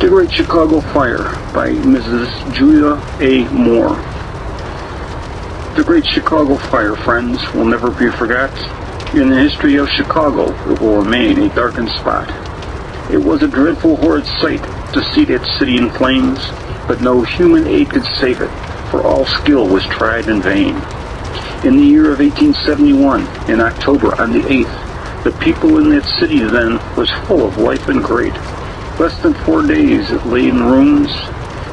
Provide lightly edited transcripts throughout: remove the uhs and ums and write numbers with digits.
The Great Chicago Fire by Mrs. Julia A. Moore. The Great Chicago Fire, friends, will never be forgot. In the history of Chicago, it will remain a darkened spot. It was a dreadful, horrid sight to see that city in flames, but no human aid could save it, for all skill was tried in vain. In the year of 1871, in October on the 8th, the people in that city then was full of life and great. Less than 4 days it lay in ruins.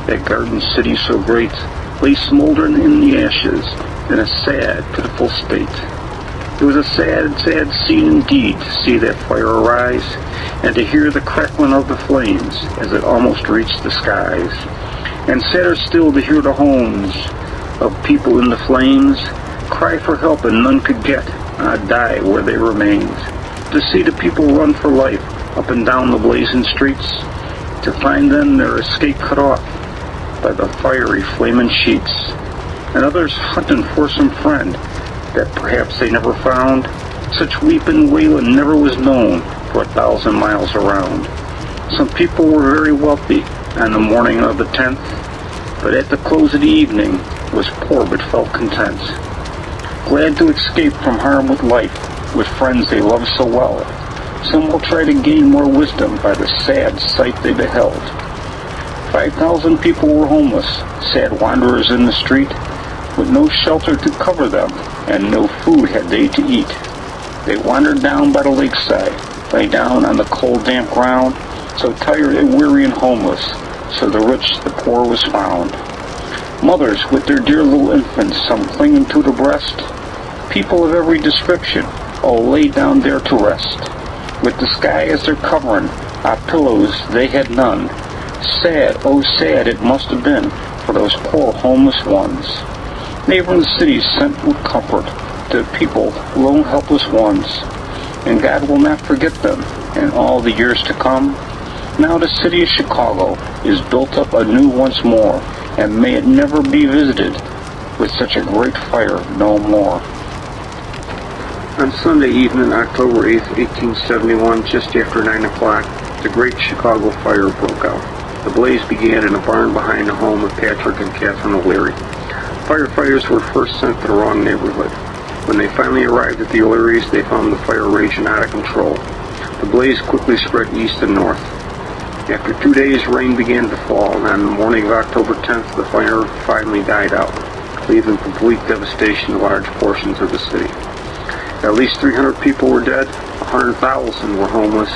That garden city so great lay smoldering in the ashes in a sad, pitiful state. It was a sad, sad scene indeed to see that fire arise and to hear the crackling of the flames as it almost reached the skies. And sadder still to hear the homes of people in the flames cry for help and none could get, die where they remained. To see the people run for life up and down the blazing streets, to find then their escape cut off by the fiery flaming sheets, and others hunting for some friend that perhaps they never found. Such weeping, wailing never was known for 1,000 miles around. Some people were very wealthy on the morning of the 10th, but at the close of the evening was poor but felt content, glad to escape from harm with life, with friends they loved so well. Some will try to gain more wisdom by the sad sight they beheld. 5,000 people were homeless, sad wanderers in the street, with no shelter to cover them, and no food had they to eat. They wandered down by the lakeside, lay down on the cold, damp ground, so tired and weary and homeless, so the rich, the poor was found. Mothers with their dear little infants, some clinging to the breast, people of every description, all lay down there to rest. With the sky as their covering, our pillows they had none. Sad, oh sad it must have been for those poor homeless ones. Neighboring cities sent with comfort to people, lone helpless ones, and God will not forget them in all the years to come. Now the city of Chicago is built up anew once more, and may it never be visited with such a great fire no more. On Sunday evening, October 8th, 1871, just after 9 o'clock, the Great Chicago Fire broke out. The blaze began in a barn behind the home of Patrick and Catherine O'Leary. Firefighters were first sent to the wrong neighborhood. When they finally arrived at the O'Learys, they found the fire raging out of control. The blaze quickly spread east and north. After 2 days, rain began to fall, and on the morning of October 10th, the fire finally died out, leaving complete devastation to large portions of the city. At least 300 people were dead, 100,000 were homeless,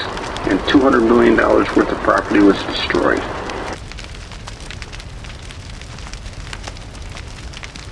and $200 million worth of property was destroyed.